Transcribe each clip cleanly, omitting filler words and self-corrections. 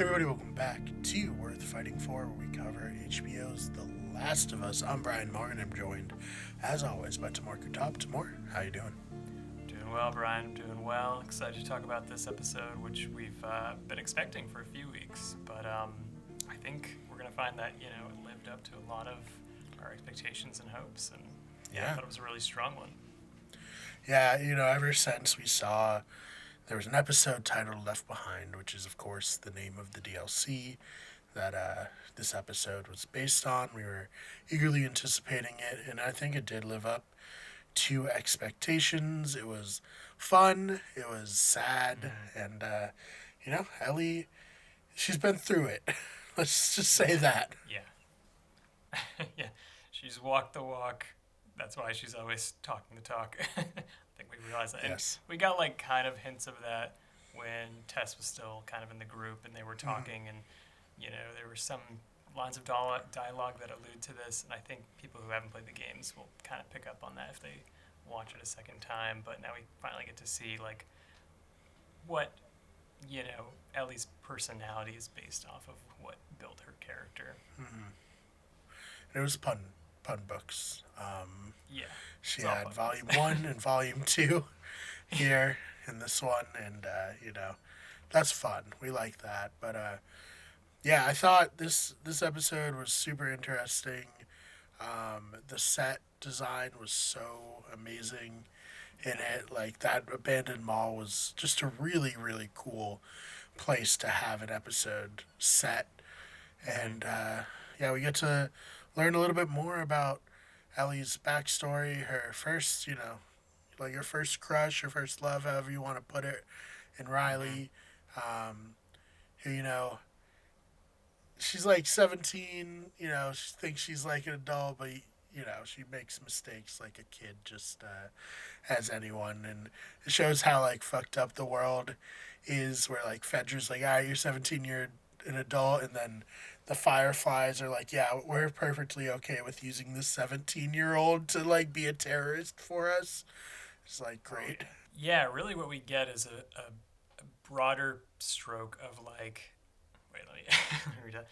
Everybody, welcome back to Worth Fighting For, where we cover HBO's The Last of Us. I'm Brian Moore, and I'm joined, as always, by Tamur Top. Tamur, how you doing? Doing well, Brian. I'm doing well. Excited to talk about this episode, which we've been expecting for a few weeks. But I think we're going to find that, it lived up to a lot of our expectations and hopes. And I thought it was a really strong one. Yeah, ever since we saw there was an episode titled Left Behind, which is, of course, the name of the DLC that this episode was based on. We were eagerly anticipating it, and I think it did live up to expectations. It was fun, it was sad, and, Ellie, she's been through it. Let's just say that. Yeah. Yeah. She's walked the walk. That's why she's always talking the talk. I think we realized that. Yes. And we got kind of hints of that when Tess was still kind of in the group and they were talking, and there were some lines of dialogue that allude to this, and I think people who haven't played the games will kind of pick up on that if they watch it a second time. But now we finally get to see what Ellie's personality is based off of, what built her character. It was pun books. Yeah. She had volume 1 and volume 2 here in this one, and that's fun. We like that. But I thought this episode was super interesting. The set design was so amazing in it. Like, that abandoned mall was just a really, really cool place to have an episode set. And we get to learn a little bit more about Ellie's backstory, her first, your first crush, your first love, however you want to put it, and Riley, who, she's 17, she thinks she's like an adult, but, she makes mistakes like a kid, just as anyone. And it shows how, fucked up the world is, where, Fedra's like, you're 17, you're an adult, and then the Fireflies are like, yeah, we're perfectly okay with using this 17-year-old to, be a terrorist for us. It's, great. Yeah, really what we get is a broader stroke of, wait, let me read that.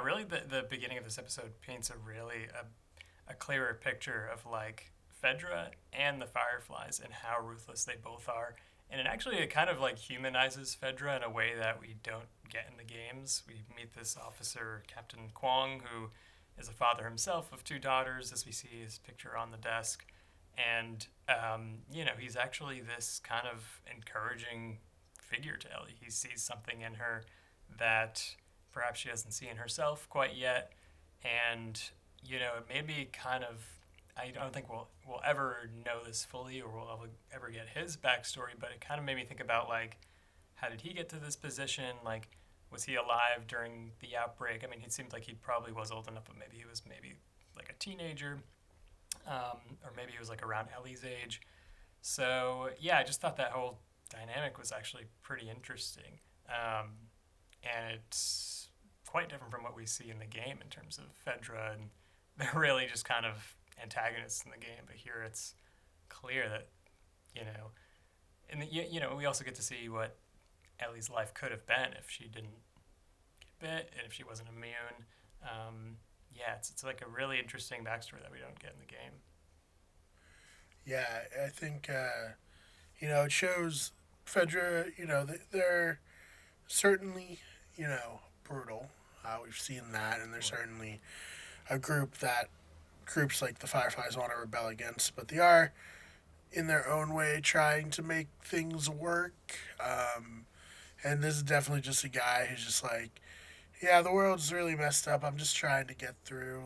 Really the beginning of this episode paints a clearer picture of, Fedra and the Fireflies and how ruthless they both are. And it kind of humanizes Fedra in a way that we don't get in the games. We meet this officer, Captain Kwong, who is a father himself of 2 daughters, as we see his picture on the desk. And, he's actually this kind of encouraging figure to Ellie. He sees something in her that perhaps she doesn't see in herself quite yet. And, it may be kind of, I don't think we'll ever know this fully, or we'll ever get his backstory, but it kind of made me think about, how did he get to this position? Was he alive during the outbreak? I mean, he seemed like he probably was old enough, but maybe he was a teenager, or maybe he was around Ellie's age. So, I just thought that whole dynamic was actually pretty interesting. And it's quite different from what we see in the game in terms of Fedra, and they're really just kind of antagonists in the game, but here it's clear that we also get to see what Ellie's life could have been if she didn't get bit and if she wasn't immune. It's a really interesting backstory that we don't get in the game. Yeah, I think it shows Fedra, they're certainly brutal. We've seen that, and they're certainly a group that groups like the Fireflies want to rebel against, but they are, in their own way, trying to make things work. And this is definitely just a guy who's just the world's really messed up. I'm just trying to get through,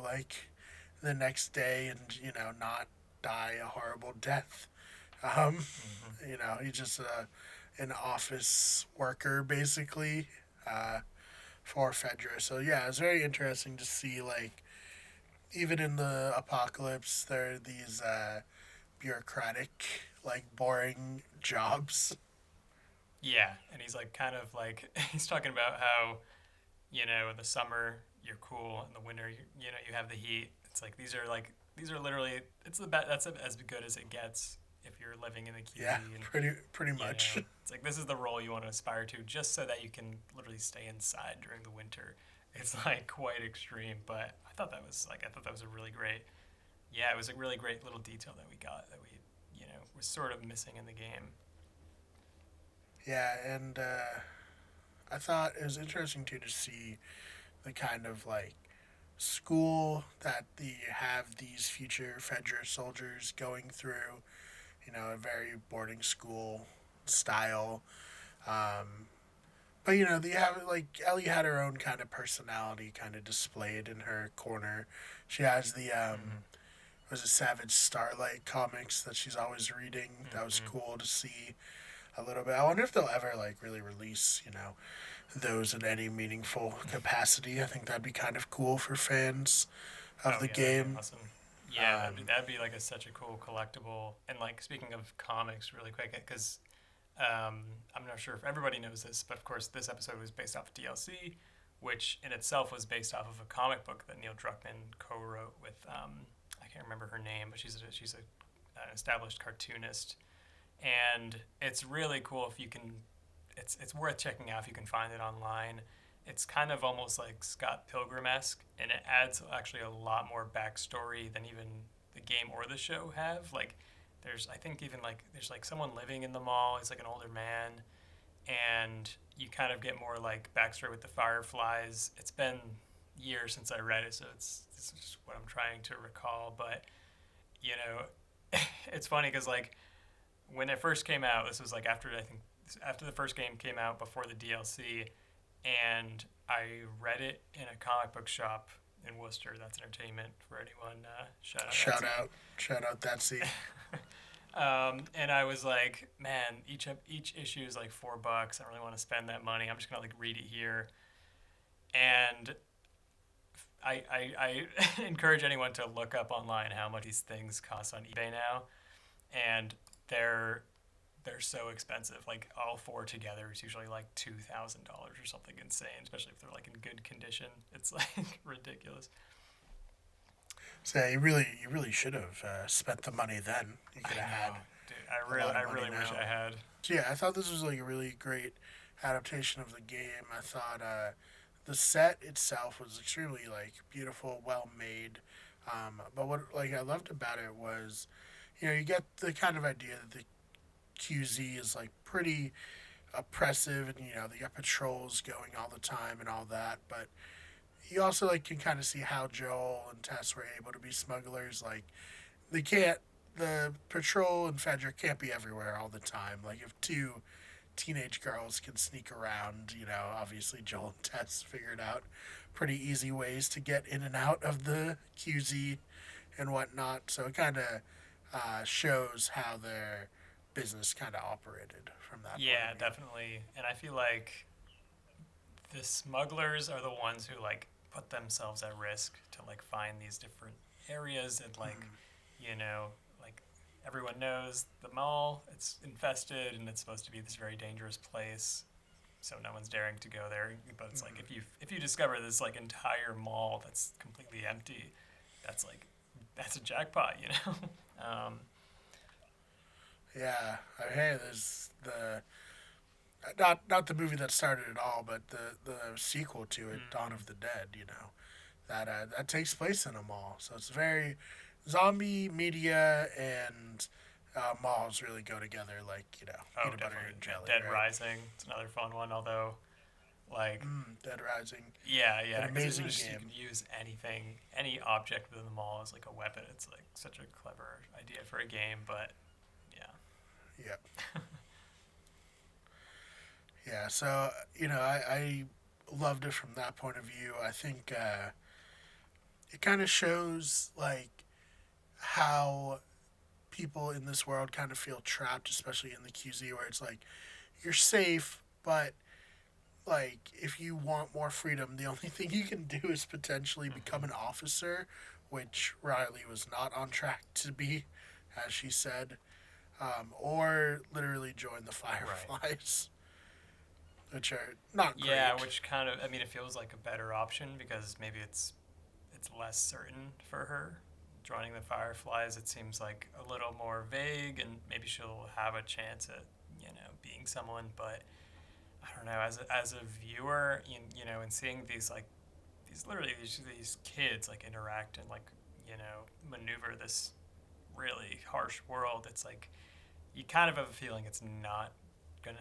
the next day and, not die a horrible death. He's just an office worker, basically, for Fedra. So, it's very interesting to see, even in the apocalypse, there are these bureaucratic, boring jobs. Yeah, and he's he's talking about how, in the summer you're cool, in the winter you have the heat. It's these are literally, it's the best. That's as good as it gets if you're living in the Yeah, QZ, and pretty you much. know, it's like this is the role you want to aspire to, just so that you can literally stay inside during the winter. It's like quite extreme, but I thought that was a really great, yeah, it was a really great little detail that we got that we, was sort of missing in the game. Yeah, and I thought it was interesting too to see the kind of like school that the have these future Fedra soldiers going through. You know, a very boarding school style. Um, but you know, they have like Ellie had her own kind of personality, kind of displayed in her corner. She has the Mm-hmm. was it Savage Starlight comics that she's always reading. That was Mm-hmm. cool to see a little bit. I wonder if they'll ever like really release, you know, those in any meaningful capacity. I think that'd be kind of cool for fans of Oh the yeah, that'd be game. awesome. Yeah, Um, that'd be like such a cool collectible. And like speaking of comics, really quick, because I'm not sure if everybody knows this, but of course this episode was based off of DLC, which in itself was based off of a comic book that Neil Druckmann co-wrote with I can't remember her name, but an established cartoonist, and it's really cool if you can. It's worth checking out if you can find it online. It's kind of almost like Scott Pilgrim esque, and it adds actually a lot more backstory than even the game or the show have. Like, there's I think even like there's like someone living in the mall. He's like an older man, and you kind of get more like backstory with the Fireflies. It's been years since I read it, so it's just what I'm trying to recall. But you know, it's funny because like when it first came out, this was like after the first game came out before the DLC, and I read it in a comic book shop in Worcester. That's entertainment for anyone. Shout out that shout scene. out, shout out that scene. And I was like, man, each issue is like $4. I don't really want to spend that money. I'm just gonna like read it here. And I encourage anyone to look up online how much these things cost on eBay now, and they're they're so expensive. Like all four together is usually like $2,000 or something insane, especially if they're like in good condition. It's like ridiculous. So yeah, you really should have spent the money then. You I could have know, had dude. a lot I of money really wish now. I had. So yeah, I thought this was like a really great adaptation of the game. I thought the set itself was extremely like beautiful, well made. But what like I loved about it was, you know, you get the kind of idea that the QZ is like pretty oppressive, and you know they got patrols going all the time and all that. But you also like can kind of see how Joel and Tess were able to be smugglers. Like they can't the patrol and Fedra can't be everywhere all the time. Like if two teenage girls can sneak around, you know, obviously Joel and Tess figured out pretty easy ways to get in and out of the QZ and whatnot. So it kind of shows how their business kind of operated from that point of Yeah, view. definitely. And I feel like the smugglers are the ones who like put themselves at risk to like find these different areas, and like, like everyone knows the mall, it's infested and it's supposed to be this very dangerous place, so no one's daring to go there. But it's like if you discover this like entire mall that's completely empty, that's like that's a jackpot, you know. um, Yeah, hey, there's the not the movie that started it all, but the sequel to it, Dawn mm, of the Dead. You know that takes place in a mall, so it's very zombie media and malls really go together, like you know oh, peanut butter definitely. and jelly, Dead right? Rising, it's another fun one, although like Dead Rising, yeah, an yeah, because amazing you game. can use anything, any object within the mall as like a weapon. It's like such a clever idea for a game, but yeah. Yeah, yeah. So you know, I loved it from that point of view. I think it kind of shows like how people in this world kind of feel trapped, especially in the QZ, where it's like you're safe, but like if you want more freedom, the only thing you can do is potentially become Hmm. an officer, which Riley was not on track to be, as she said, or literally join the Right. Fireflies, which are not Yeah, great. which kind of, I mean, it feels like a better option because maybe it's less certain for her joining the Fireflies, it seems like a little more vague, and maybe she'll have a chance at being someone. But I don't know. As a viewer, and seeing these like these kids like interact and like maneuver this really harsh world, it's like you kind of have a feeling it's not gonna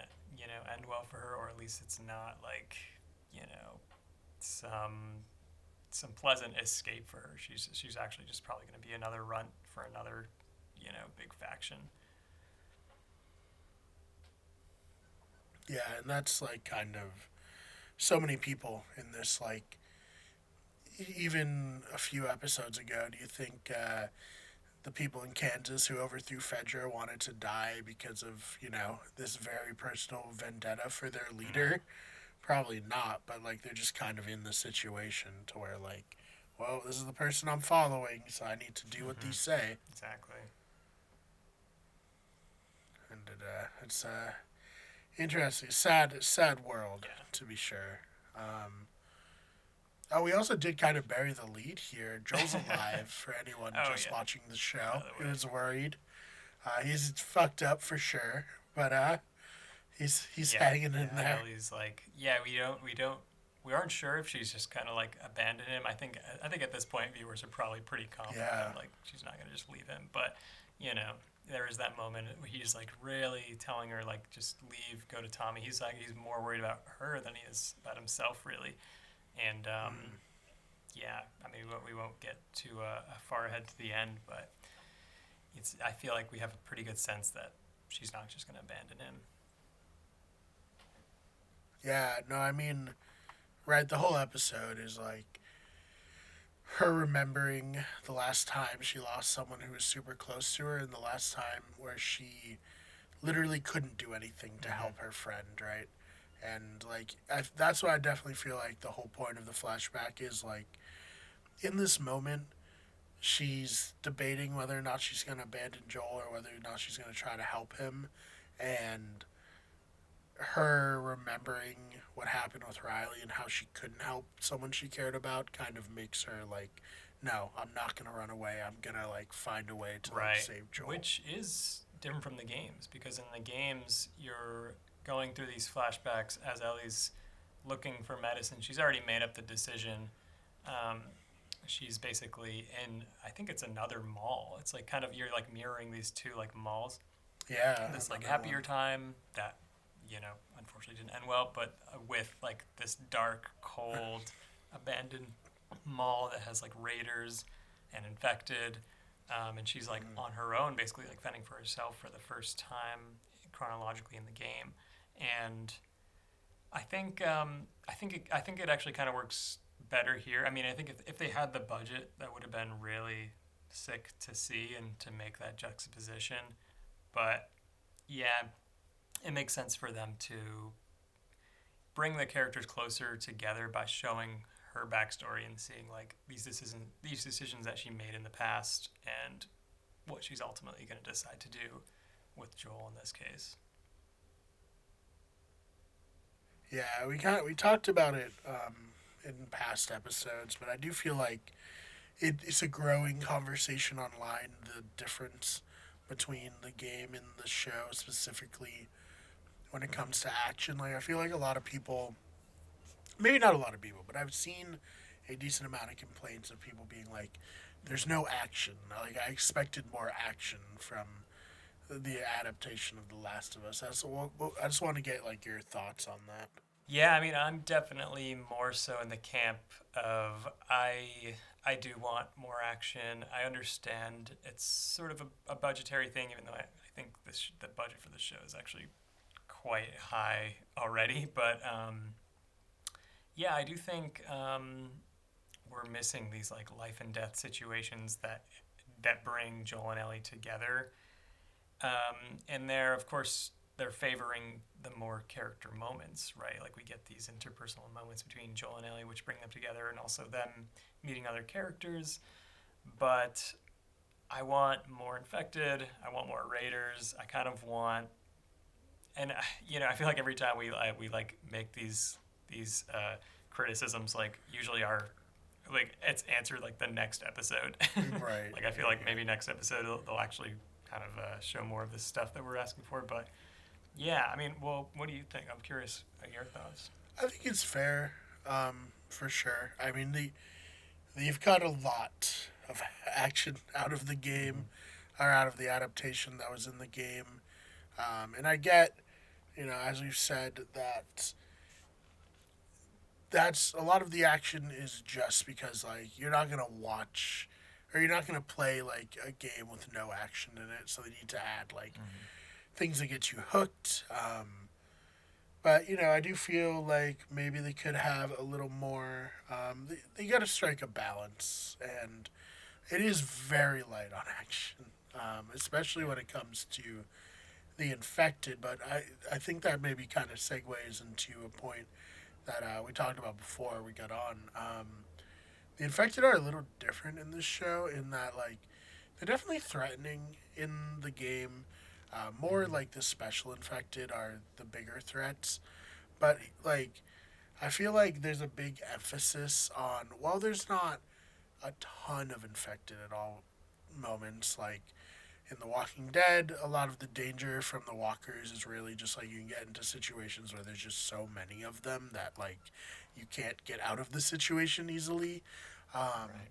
end well for her, or at least it's not like you know some pleasant escape for her. She's actually just probably going to be another runt for another big faction. Yeah, and that's like kind of so many people in this. Like even a few episodes ago, do you think the people in Kansas who overthrew Fedra wanted to die because of this very personal vendetta for their leader? Probably not, but like they're just kind of in the situation to where like, well, this is the person I'm following, so I need to do what Mm-hmm. these say. Exactly. And it's interesting, sad world Yeah. to be sure. Oh, we also did kind of bury the lead here. Joel's alive for anyone Oh just yeah. watching the show By the who way. was worried. He's fucked up for sure, but he's Yeah. hanging in Yeah. there. Ellie's like, yeah, we aren't sure if she's just kind of like abandoned him. I think at this point viewers are probably pretty confident Yeah, that like she's not gonna just leave him. But you know, there is that moment where he's like really telling her like just leave, go to Tommy. He's like he's more worried about her than he is about himself really. And yeah, I mean we won't get too far ahead to the end, but I feel like we have a pretty good sense that she's not just gonna abandon him. yeah. No, I mean, right. The whole episode is like her remembering the last time she lost someone who was super close to her, and the last time where she literally couldn't do anything to Mm-hmm. help her friend, right? And like that's what I definitely feel like the whole point of the flashback is like in this moment she's debating whether or not she's going to abandon Joel or whether or not she's going to try to help him, and her remembering what happened with Riley and how she couldn't help someone she cared about kind of makes her like, no, I'm not gonna run away. I'm gonna like find a way to like Right. save Joel. Which is different from the games because in the games you're going through these flashbacks as Ellie's looking for medicine. She's already made up the decision. Um, she's basically in I think it's another mall. It's like kind of you're like mirroring these two like malls. Yeah, This like another happier one. time that unfortunately didn't end well, but with like this dark, cold, abandoned mall that has like raiders and infected, and she's like Mm. on her own, basically like fending for herself for the first time chronologically in the game, and I think it actually kind of works better here. I mean, I think if they had the budget, that would have been really sick to see and to make that juxtaposition. But yeah, it makes sense for them to bring the characters closer together by showing her backstory and seeing like these decisions that she made in the past and what she's ultimately going to decide to do with Joel in this case. Yeah, we talked about it in past episodes, but I do feel like it's a growing conversation online. The difference between the game and the show, specifically when it comes to action. Like I feel like a lot of people, maybe not a lot of people, but I've seen a decent amount of complaints of people being like, "There's no action." Like I expected more action from the adaptation of The Last of Us. I just want to get like your thoughts on that. Yeah, I mean, I'm definitely more so in the camp of I do want more action. I understand it's sort of a budgetary thing, even though I think the budget for the show is actually quite high already. But yeah, I do think we're missing these like life and death situations that bring Joel and Ellie together. And of course, they're favoring the more character moments, right? Like we get these interpersonal moments between Joel and Ellie, which bring them together, and also them meeting other characters. But I want more infected. I want more raiders. I kind of want, and I feel like every time we like make these criticisms, like usually our like it's answered like the next episode. Right. Like I feel Yeah. like maybe next episode they'll actually kind of show more of this stuff that we're asking for. But yeah, I mean, well, what do you think? I'm curious your thoughts. I think it's fair, for sure. I mean, you've got a lot of action out of the game, Mm-hmm. or out of the adaptation that was in the game. And I get, as we've said, that that's a lot of the action is just because like you're not gonna watch or you're not gonna play like a game with no action in it, so they need to add like Mm-hmm. things that get you hooked. But I do feel like maybe they could have a little more. They got to strike a balance, and it is very light on action, especially when it comes to the infected. But I think that maybe kind of segues into a point that we talked about before we got on. The infected are a little different in this show in that like they're definitely threatening in the game. More Mm-hmm. like the special infected are the bigger threats, but like I feel like there's a big emphasis on while there's not a ton of infected at all moments like in The Walking Dead, a lot of the danger from the walkers is really just like you can get into situations where there's just so many of them that like you can't get out of the situation easily. Um, Right.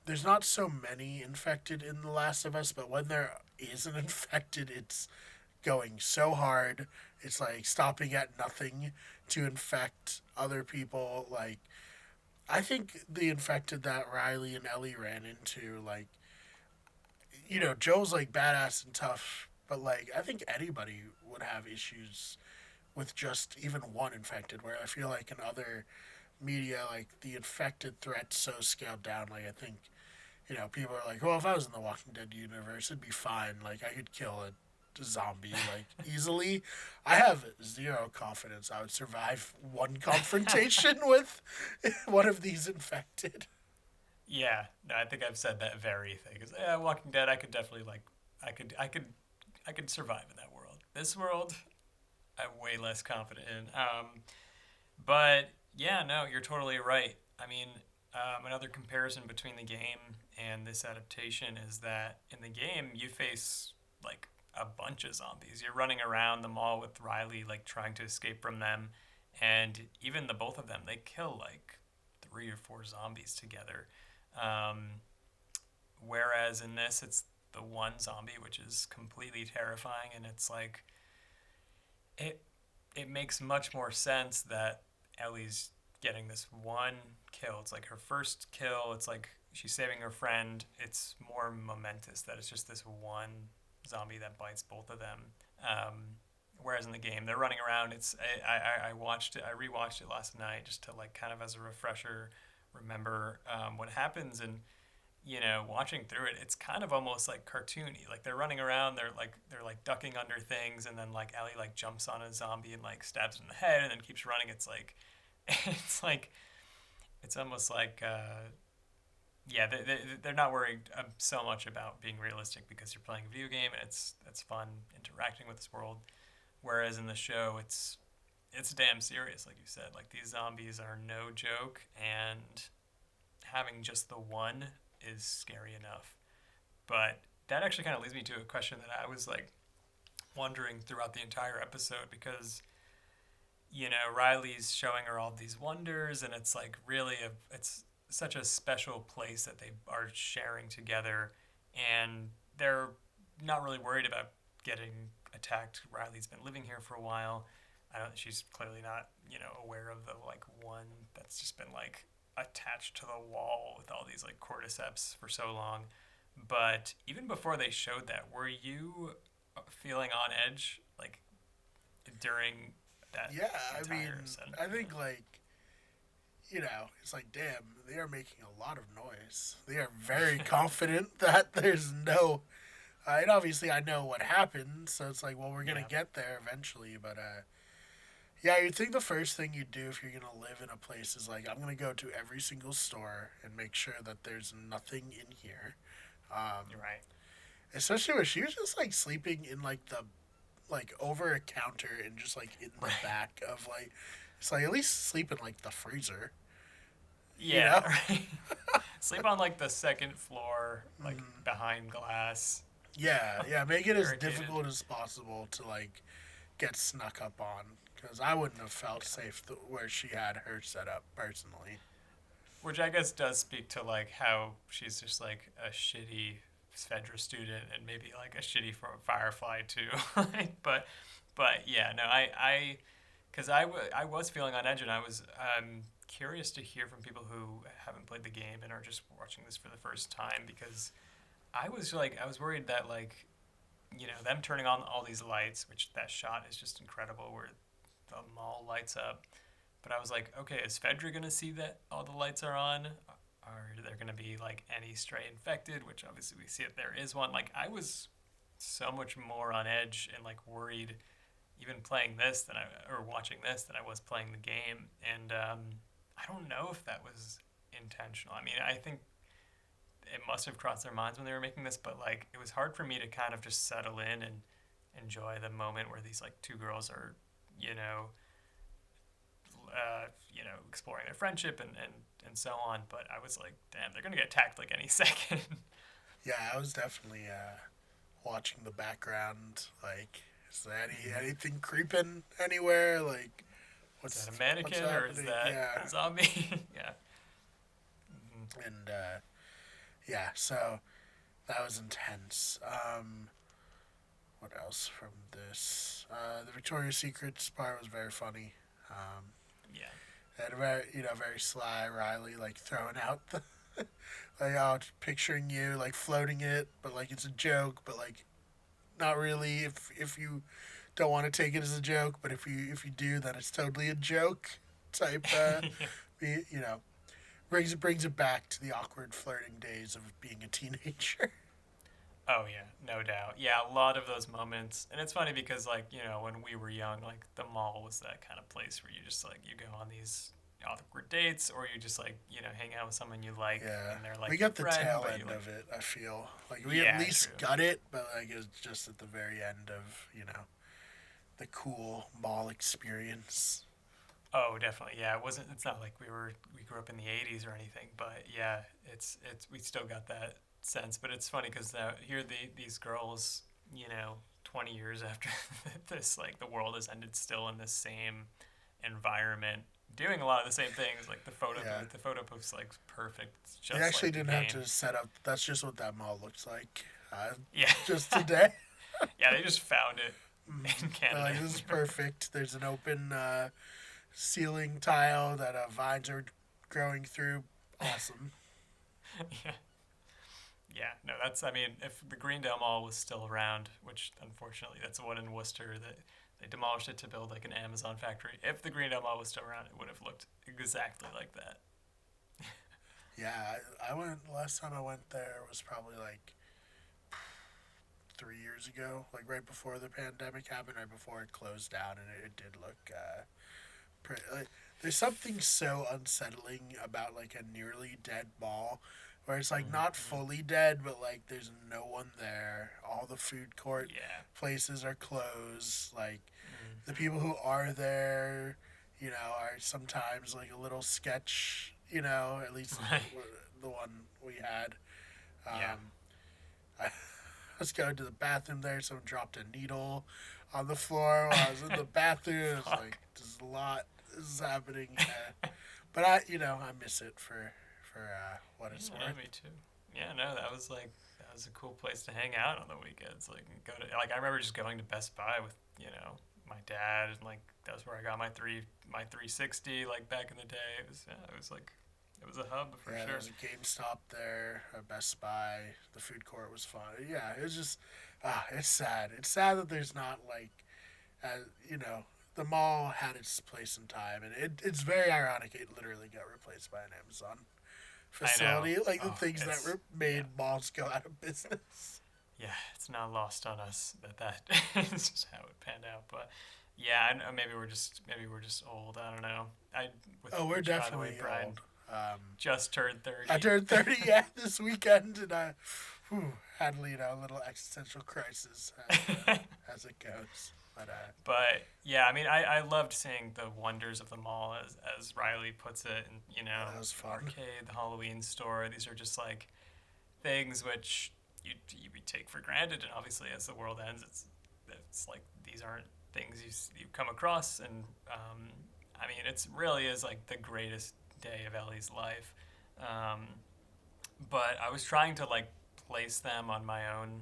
there's not so many infected in The Last of Us, but when there is an infected, it's going so hard. It's like stopping at nothing to infect other people. Like, I think the infected that Riley and Ellie ran into, like, Joe's like badass and tough, but like, I think anybody would have issues with just even one infected, where I feel like in other media, like, the infected threat's so scaled down. Like, I think people are like, well, if I was in the Walking Dead universe, it'd be fine. Like, I could kill a zombie, like, easily. I have zero confidence I would survive one confrontation with one of these infected. Yeah, no, I think I've said that very thing. 'Cause, yeah, Walking Dead, I could definitely like, I could survive in that world. This world, I'm way less confident in. But yeah, no, you're totally right. I mean, another comparison between the game and this adaptation is that in the game you face like a bunch of zombies. You're running around the mall with Riley, like trying to escape from them, and even the both of them, they kill like 3 or 4 zombies together. Um, Whereas in this, it's the one zombie, which is completely terrifying, and it's like it it makes much more sense that Ellie's getting this one kill. It's like her first kill. It's like she's saving her friend. It's more momentous that it's just this one zombie that bites both of them. Whereas in the game, they're running around. I watched it. I rewatched it last night just to like kind of as a refresher, remember what happens and watching through it, it's kind of almost like cartoony. Like they're running around, they're like ducking under things, and then like Ellie like jumps on a zombie and like stabs it in the head, and then keeps running. It's like, it's like, it's almost like, yeah, they're not worried so much about being realistic because you're playing a video game and it's fun interacting with this world. Whereas in the show, it's damn serious, like you said. Like these zombies are no joke, and having just the one is scary enough. But that actually kind of leads me to a question that I was like wondering throughout the entire episode because Riley's showing her all these wonders, and it's like really it's such a special place that they are sharing together, and they're not really worried about getting attacked. Riley's been living here for a while. I don't. She's clearly not aware of the like one that's just been like attached to the wall with all these like cordyceps for so long. But even before they showed that, were you feeling on edge like during that Yeah, I mean, entire set? I think like it's like, damn, they are making a lot of noise. They are very confident that there's no. And obviously, I know what happened, so it's like, well, we're gonna Yeah. get there eventually. But yeah, you'd think the first thing you do if you're gonna live in a place is like, I'm gonna go to every single store and make sure that there's nothing in here. You're right. Especially when she was just like sleeping in like the like over a counter and just like in the Right. back of like, it's like at least sleep in like the freezer. you know? Yeah, right. Sleep on like the second floor, like Mm, behind glass, yeah, yeah. Make it as barricaded. difficult as possible to like get snuck up on, because I wouldn't have felt Yeah. safe where she had her set up personally. Which I guess does speak to like how she's just like a shitty Svedra student and maybe like a shitty Firefly too. Like, but yeah, no, because I was feeling on edge and I was curious to hear from people who haven't played the game and are just watching this for the first time because I was worried that like them turning on all these lights, which that shot is just incredible where the mall lights up. But I was like, okay, is Fedra gonna see that all the lights are on? Are there gonna be like any stray infected? Which obviously we see that there is one. Like I was so much more on edge and like worried even playing this than or watching this than I was playing the game. And I don't know if that was intentional. I mean, I think it must have crossed their minds when they were making this, but like it was hard for me to kind of just settle in and enjoy the moment where these like two girls are, you know, exploring their friendship and so on. But I was like, damn, they're gonna get attacked like any second. Yeah, I was definitely watching the background. Like, is there anything creeping anywhere? Like, Is that a what's mannequin or is happening? that Yeah, a zombie? Yeah. Mm-hmm. and yeah, so that was intense. What else from this? The Victoria's Secrets part was very funny. Um, Yeah. and very, very sly Riley, like throwing out the, like, oh, picturing you, like floating it, but like it's a joke, but like not really. If you don't want to take it as a joke, but if you do, then it's totally a joke type. Yeah. You know, brings it back to the awkward flirting days of being a teenager. Oh yeah, no doubt. Yeah, a lot of those moments, and it's funny because like when we were young, like the mall was that kind of place where you just like you go on these awkward dates, or you just like hang out with someone you like, Yeah, and they're we like your got the friend, tail but you end like of it. I feel like we at yeah, least true. got it, but like it was just at the very end of the cool mall experience. Oh, definitely. Yeah, it wasn't. It's not like we grew up in the '80s or anything, but yeah, it's we still got that sense. But it's funny because here these girls, 20 years after this, like the world has ended, still in the same environment, doing a lot of the same things. Like Yeah, the photo booth's like perfect, it's they just actually like the didn't have game. to set up. That's just what that mall looks like. Yeah, Just today. yeah, they just found it in They're Canada. like, this is perfect. There's an open ceiling tile that vines are growing through. Awesome. Yeah. Yeah, no, that's. I mean, if the Greendale Mall was still around, which unfortunately that's the one in Worcester that they demolished it to build like an Amazon factory. If the Greendale Mall was still around, it would have looked exactly like that. Yeah, I went last time I went there was probably like 3 years ago, like right before the pandemic happened, right before it closed down, and it did look pretty. Like, there's something so unsettling about like a nearly dead mall, where it's like not Mm-hmm. fully dead, but like there's no one there. All the food court Yeah. places are closed. Like the Mm-hmm. people who are there, are sometimes like a little sketch. At least Right. the one we had. Yeah. Um, I was going to the bathroom there. Someone dropped a needle on the floor while I was in the bathroom. It was like, Fuck. there's a lot. This is happening. But I miss it for what it's Yeah, worth. me too. Yeah, no, that was a cool place to hang out on the weekends. Like go to like I remember just going to Best Buy with my dad and like that was where I got my 360 like back in the day. It was a hub for Yeah, there sure. was a GameStop there, a Best Buy. The food court was fun. Yeah, it was just, it's sad. It's sad that there's not like, uh, you know, the mall had its place in time, and it's very ironic. It literally got replaced by an Amazon I know. facility, like the Oh, things that it's yeah. made malls go out of business. Yeah, it's not lost on us that is just how it panned out. But yeah, I know maybe we're just old. I don't know. I with Oh, we're which by the way, definitely Brian old. Um, just turned I 30. turned 30 yeah, this weekend, and I had a little existential crisis as it goes. But But yeah, I mean, I loved seeing the wonders of the mall, as Riley puts it, and yeah, that was the fun. arcade, the Halloween store. These are just like things which you take for granted, and obviously as the world ends, it's like these aren't things you come across, and I mean, it's really is like the greatest day of Ellie's life. Um, but I was trying to like place them on my own,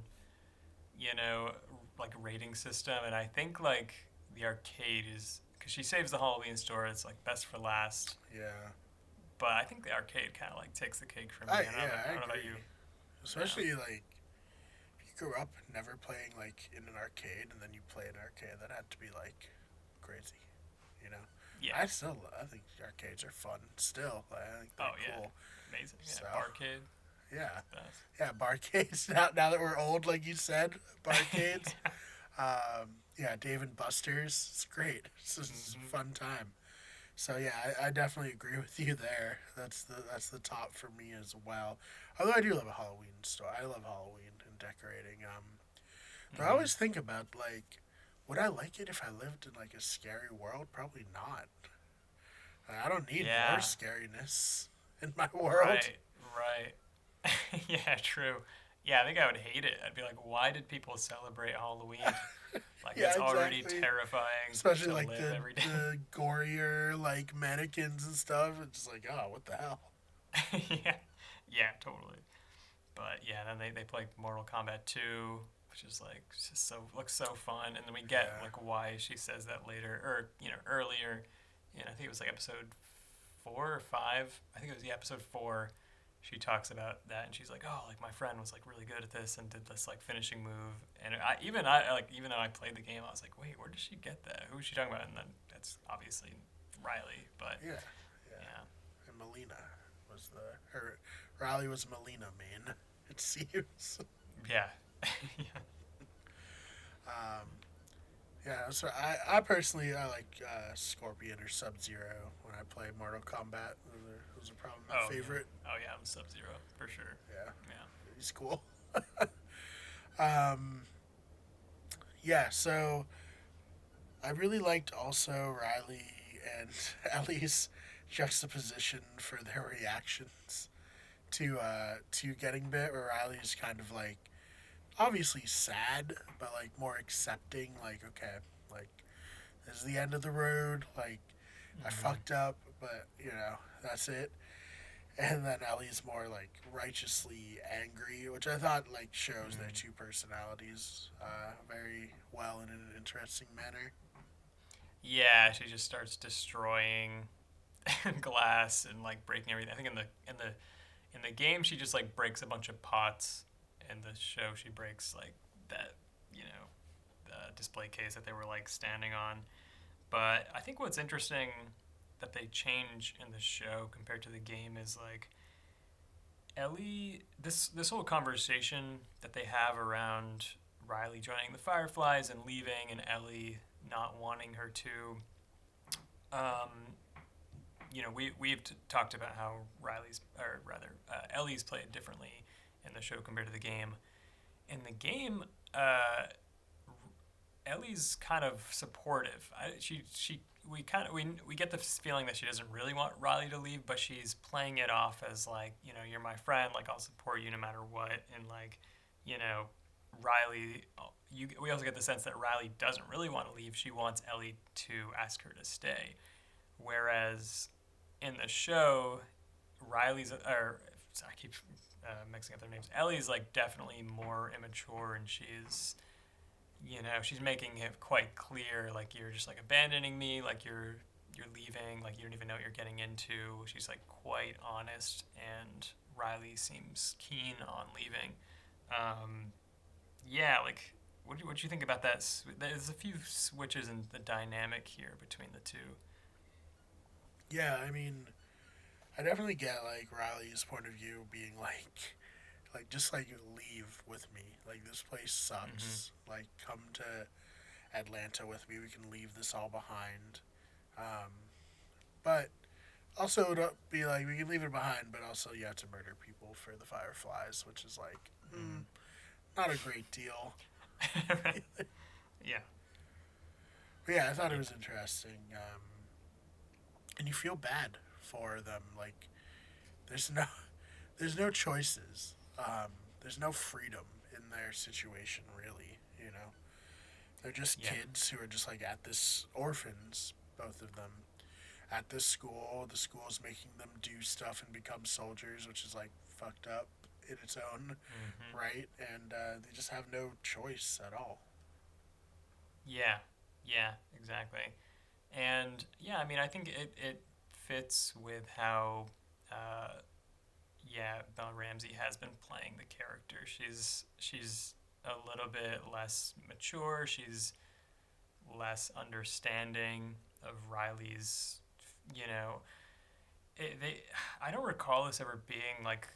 you know, like rating system, and I think like the arcade is because she saves the Halloween store. It's like best for last, Yeah, but I think the arcade kind of like takes the cake for me. I I yeah, I don't know about you. agree. Yeah. Especially like if you grew up never playing like in an arcade and then you play an arcade, that had to be like crazy. You know, Yeah. I think arcades are fun still. I think Oh they're yeah. cool. Amazing. Yeah. So Barcade. yeah, Best. yeah, barcades. Now that we're old, like you said, barcades. Yeah, Dave and Buster's. It's great. It's just a Mm-hmm. fun time. So yeah, I definitely agree with you there. That's the top for me as well. Although I do love a Halloween store. I love Halloween and decorating. But I Mm-hmm. always think about like, would I like it if I lived in like a scary world? Probably not. I don't need more Yeah. scariness in my world. Right. Right. Yeah. True. Yeah, I think I would hate it. I'd be like, why did people celebrate Halloween? Like, Yeah, it's already exactly. terrifying Especially to like live every day. the gorier like mannequins and stuff. It's just like, oh, what the hell? Yeah. Yeah, totally. But yeah, then they play Mortal Kombat 2, which is like just so looks so fun, and then we get Yeah, like why she says that later, or earlier. I think it was like episode 4 or 5. I think it was the episode 4. She talks about that, and she's like, "Oh, like my friend was like really good at this and did this like finishing move." And I like even though I played the game, I was like, "Wait, where did she get that? Who is she talking about?" And then that's obviously Riley, but yeah, yeah. yeah, And Melina was the her Riley was Melina main. It seems. yeah, yeah. Um, yeah, so I personally I like Scorpion or Sub Zero when I play Mortal Kombat. Those are probably my Oh yeah. favorite. Oh yeah, I'm Sub Zero for sure. Yeah, Yeah. he's cool. Um, yeah, so I really liked also Riley and Ellie's juxtaposition for their reactions to getting bit, where Riley's kind of like obviously sad, but like more accepting. Like, okay, like this is the end of the road. Like, I Mm-hmm. fucked up, but that's it. And then Ellie's more like righteously angry, which I thought like shows their Mm. two personalities very well in an interesting manner. Yeah, she just starts destroying glass and like breaking everything. I think in the game she just like breaks a bunch of pots. In the show she breaks like that, the display case that they were like standing on. But I think what's interesting that they change in the show compared to the game is like Ellie, this whole conversation that they have around Riley joining the Fireflies and leaving, and Ellie not wanting her to. Um, we've talked about how Riley's, or rather, Ellie's played differently in the show compared to the game. In the game, Ellie's kind of supportive. She we get the feeling that she doesn't really want Riley to leave, but she's playing it off as like, you're my friend, like I'll support you no matter what, and like, you know, Riley. We also get the sense that Riley doesn't really want to leave. She wants Ellie to ask her to stay, whereas in the show, or I keep mixing up their names. Ellie's like definitely more immature, and she's making it quite clear, like you're just like abandoning me, like you're leaving, like you don't even know what you're getting into. She's like quite honest, and Riley seems keen on leaving. Um, yeah, like what do you think about that? There's a few switches in the dynamic here between the two. Yeah, I mean, I definitely get like Riley's point of view being like just like leave with me. Like this place Mm-hmm. sucks. Like come to Atlanta with me. We can leave this all behind. Um, but also to be like we can leave it behind, but also you have to murder people for the Fireflies, which is like Mm. not a great deal. Right. Yeah. But yeah, I thought it Yeah. was interesting, and you feel bad for them. Like there's no there's no choices. There's no freedom in their situation, really. You know, they're just Yeah. kids who are just like at this orphans, both of them at this school. The school's making them do stuff and become soldiers, which is like fucked up in its own Hmm. right, and they just have no choice at all. Yeah. Yeah. Exactly. And yeah, I mean, I think it fits with how, uh, yeah, Belle Ramsey has been playing the character. She's a little bit less mature. She's less understanding of Riley's, you know, they. I don't recall this ever being like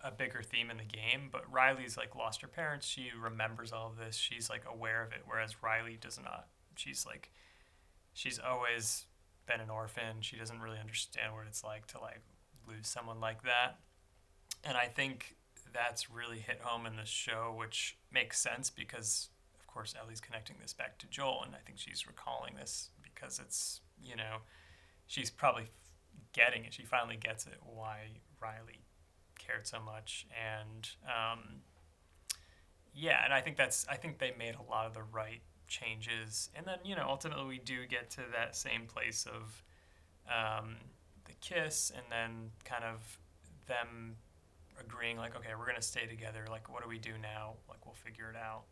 a bigger theme in the game, but Riley's like lost her parents. She remembers all of this. She's like aware of it, whereas Riley does not. She's like she's always been an orphan. She doesn't really understand what it's like to like lose someone like that. And I think that's really hit home in the show, which makes sense because of course Ellie's connecting this back to Joel, and I think she's recalling this because it's she's probably getting it. She finally gets it why Riley cared so much, and yeah, and I think they made a lot of the right changes, and then ultimately we do get to that same place of um, the kiss, and then kind of them agreeing like, okay, we're gonna stay together. Like, what do we do now? Like, we'll figure it out.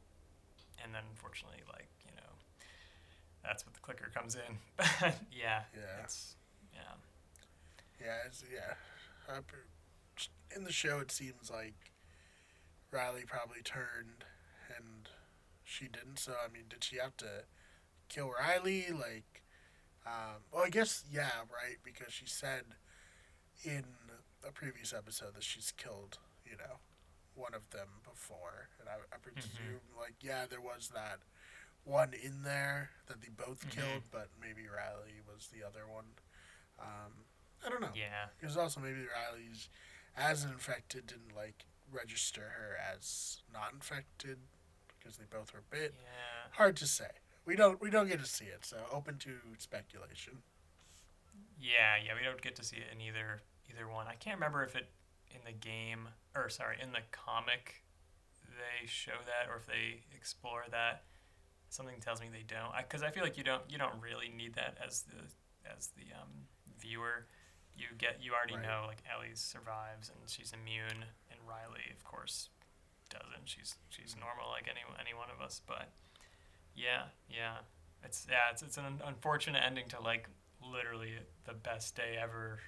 And then unfortunately, like that's what the clicker comes in. Yeah, Yeah, it's yeah. yeah. Uh, in the show, it seems like Riley probably turned, and she didn't. So I mean, did she have to kill Riley? Like, well, I guess yeah, right, because she said in a previous episode that she's killed, one of them before, and I Mhm. presume like yeah, there was that one in there that they both Mhm. killed, but maybe Riley was the other one. I don't know, Yeah. because also maybe Riley's as infected didn't like register her as not infected because they both were bit. Yeah. Hard to say. We don't get to see it, so open to speculation. Yeah. Yeah. We don't get to see it in either one. I can't remember if it in the game or sorry in the comic they show that or if they explore that. Something tells me they don't. Because I feel like you don't really need that as the viewer. You already Right. know like Ellie survives and she's immune, and Riley of course doesn't. She's normal like any one of us. But yeah, it's an unfortunate ending to like literally the best day ever.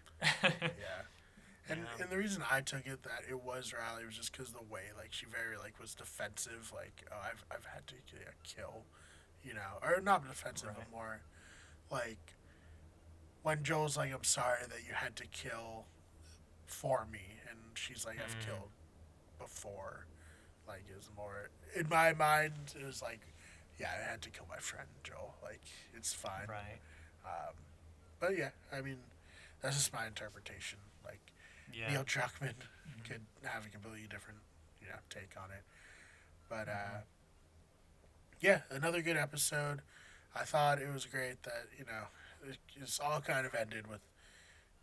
Yeah. And Yeah. and the reason I took it that it was Riley was just because the way like she very like was defensive, like oh I've had to kill, or not defensive Right. but more like when Joel's like I'm sorry that you had to kill for me, and she's like I've Mm, killed before, like it was more in my mind it was like yeah I had to kill my friend Joel, like it's fine. right. Um, but yeah, I mean that's just my interpretation. Like Yeah. Neil Druckmann Mm-hmm. could have a completely different, take on it. But Mm-hmm. yeah, another good episode. I thought it was great that it's all kind of ended with,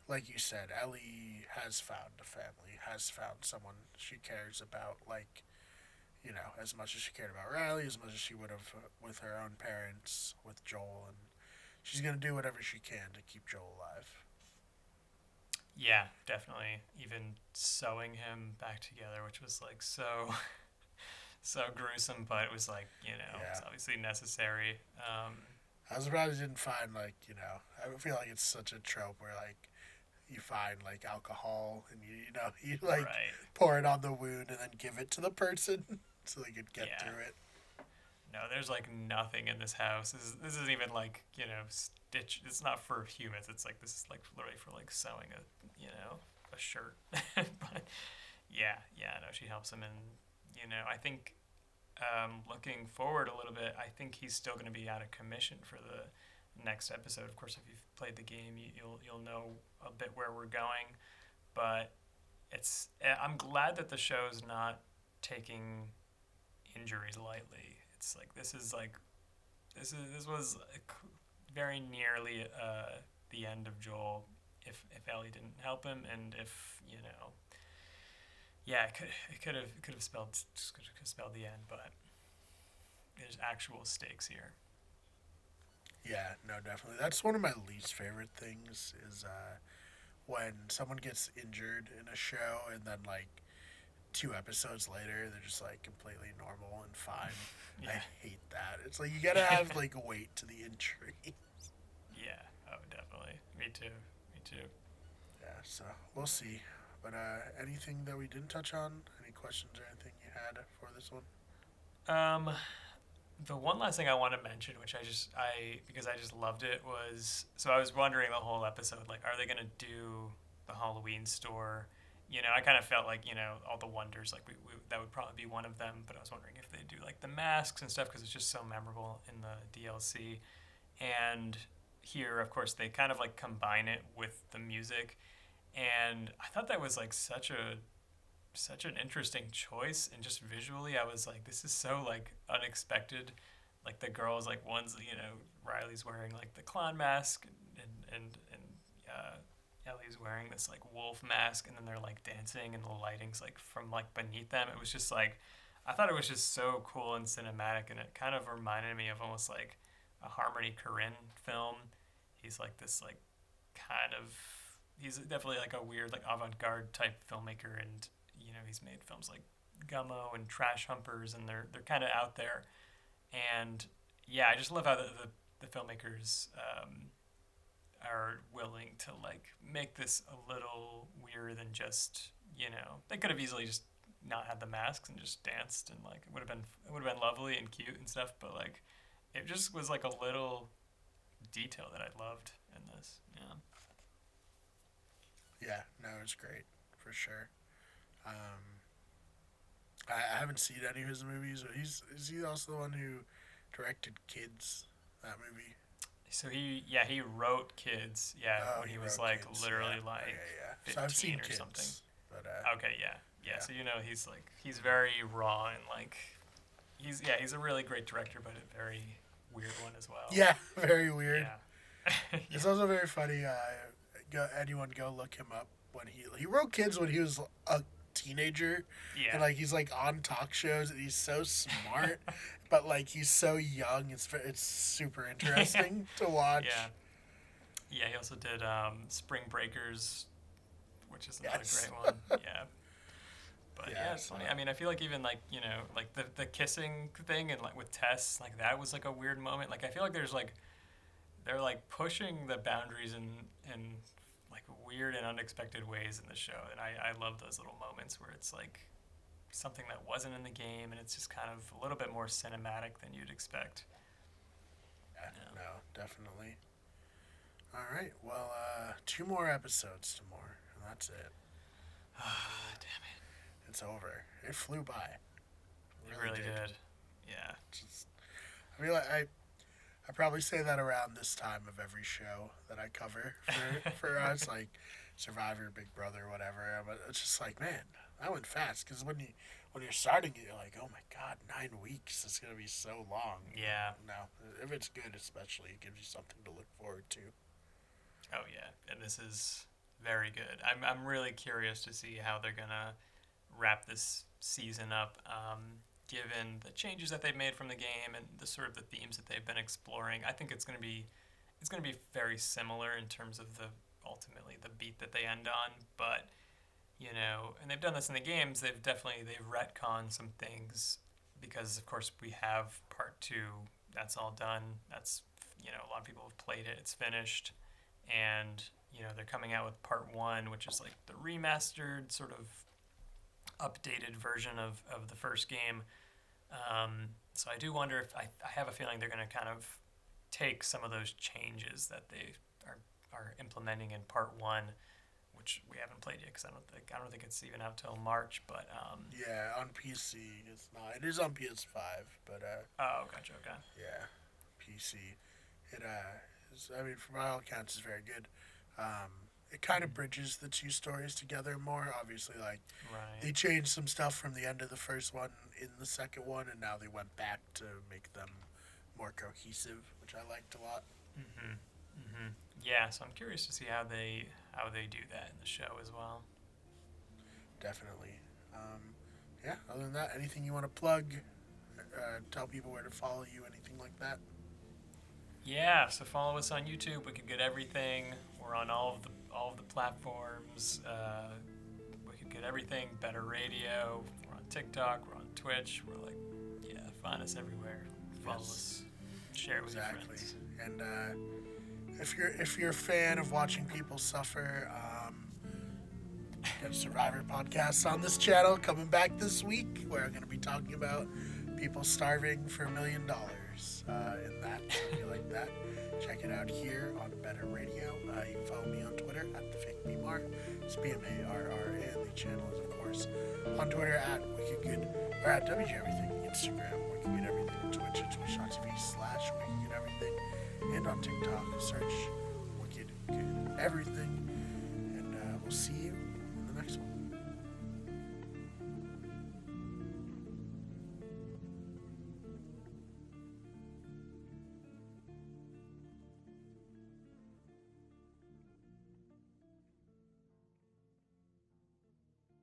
like you said, Ellie has found a family, has found someone she cares about, like as much as she cared about Riley, as much as she would have with her own parents, with Joel, and she's gonna do whatever she can to keep Joel alive. Yeah, definitely. Even sewing him back together, which was like so gruesome, but it was like it's Yeah. obviously necessary. I was surprised I didn't find like I feel like it's such a trope where like you find like alcohol and you like Right. pour it on the wound and then give it to the person so they could get Yeah. through it. No, there's like nothing in this house. This isn't even like stitch. It's not for humans. It's like this is like literally for like sewing a shirt. But yeah. No, she helps him, and I think looking forward a little bit, I think he's still going to be out of commission for the next episode. Of course, if you've played the game, you'll know a bit where we're going. But I'm glad that the show's not taking injuries lightly. It's like this is like this was very nearly the end of Joel if Ellie didn't help him, and if yeah, it could have spelled the end, but there's actual stakes here. Yeah, no, definitely. That's one of my least favorite things is when someone gets injured in a show and then like 2 episodes later they're just like completely normal and fine. I Yeah, hate that. It's like you gotta have like weight to the injury. yeah, oh definitely, me too, me too. Yeah, so we'll see. But anything that we didn't touch on? Any questions or anything you had for this one? Um, the one last thing I want to mention, which I because I just loved it, was so I was wondering the whole episode, like, are they gonna do the Halloween store? I kind of felt like all the wonders, like we that would probably be one of them, but I was wondering if they do like the masks and stuff because it's just so memorable in the DLC. And here, of course, they kind of like combine it with the music, and I thought that was like such an interesting choice, and just visually I was like, this is so like unexpected. Like the girls, like one's Riley's wearing like the clown mask, and Ellie's wearing this like wolf mask, and then they're like dancing and the lighting's like from like beneath them. It was just like, I thought it was just so cool and cinematic, and it kind of reminded me of almost like a Harmony Korine film. He's like this like kind of he's definitely like a weird like avant-garde type filmmaker, and he's made films like Gummo and Trash Humpers, and they're kind of out there. And yeah, I just love how the filmmakers are willing to like make this a little weirder than just they could have easily just not had the masks and just danced, and like it would have been lovely and cute and stuff, but like it just was like a little detail that I loved in this. Yeah. Yeah, no, it's great for sure. Um, I haven't seen any of his movies. But is he also the one who directed Kids? That movie. He wrote Kids, yeah, Oh, when he he was wrote like Kids. literally Yeah. like Okay, yeah. So I've seen 15 or something. Kids, but Okay, yeah. Yeah, yeah, so he's very raw, and like he's a really great director, but a very weird one as well. yeah, very weird. Yeah. Yeah. It's also very funny. Anyone go look him up when he wrote Kids when he was a teenager, and Yeah. like he's like on talk shows and he's so smart, but like he's so young. It's super interesting to watch. Yeah. Yeah, he also did Spring Breakers, which is another Yes. great one. Yeah. But Yeah. yeah, it's funny. I mean, I feel like even like, like the kissing thing and like with Tess, like that was like a weird moment. Like I feel like there's like they're like pushing the boundaries in like weird and unexpected ways in the show, and I love those little moments where it's like something that wasn't in the game, and it's just kind of a little bit more cinematic than you'd expect. Yeah, Yeah. no, definitely. All right. Well, 2 more episodes tomorrow, and that's it. Damn It's over. It flew by. it. It really did. Yeah. Just, I mean, like, I probably say that around this time of every show that I cover for us, like Survivor, Big Brother, whatever. But it's just like, man, that went fast. Because when you're starting it, you're like, oh my god, 9 weeks. It's gonna be so long. Yeah. No, if it's good, especially, it gives you something to look forward to. Oh yeah. And this is very good. I'm really curious to see how they're gonna wrap this season up. Given the changes that they've made from the game and the sort of the themes that they've been exploring, I think it's gonna be very similar in terms of the ultimately the beat that they end on. But and they've done this in the games. They've retconned some things because of course we have part two. That's all done. That's a lot of people have played it. It's finished, and they're coming out with part one, which is like the remastered sort of updated version of the first game. So I do wonder if I have a feeling they're going to kind of take some of those changes that they are implementing in part one, which we haven't played yet because I don't think it's even out till March. But Yeah, on PC, it's not. It is on PS5, but oh, gotcha, okay, yeah, PC. It I mean, from all accounts, is very good. It kind of bridges the two stories together more. Obviously, like they right, changed some stuff from the end of the first one in the second one, and now they went back to make them more cohesive, which I liked a lot. Mm-hmm. Mm-hmm. Yeah, so I'm curious to see how they do that in the show as well. Definitely. Yeah. Other than that, anything you want to plug? Tell people where to follow you, anything like that. Yeah, so follow us on YouTube. We could get everything. We're on all of the platforms. We could get everything. Better Radio. We're on TikTok. We're on Twitch. We're like, yeah, find us everywhere. Follow Yes. us. Share it with your Exactly. friends. And if you're a fan of watching people suffer, got Survivor podcasts on this channel coming back this week, where I'm going to be talking about people starving for $1 million. In that, if you like that, check it out here on Better Radio. You can follow me on Twitter at the Fake BMAR. It's BMARR, and the channel is of course on Twitter at WickedGood or at WG Everything, Instagram WickedGood Everything, Twitch at twitch.tv/WickedGood Everything, and on TikTok search Wicked Good Everything. And we'll see you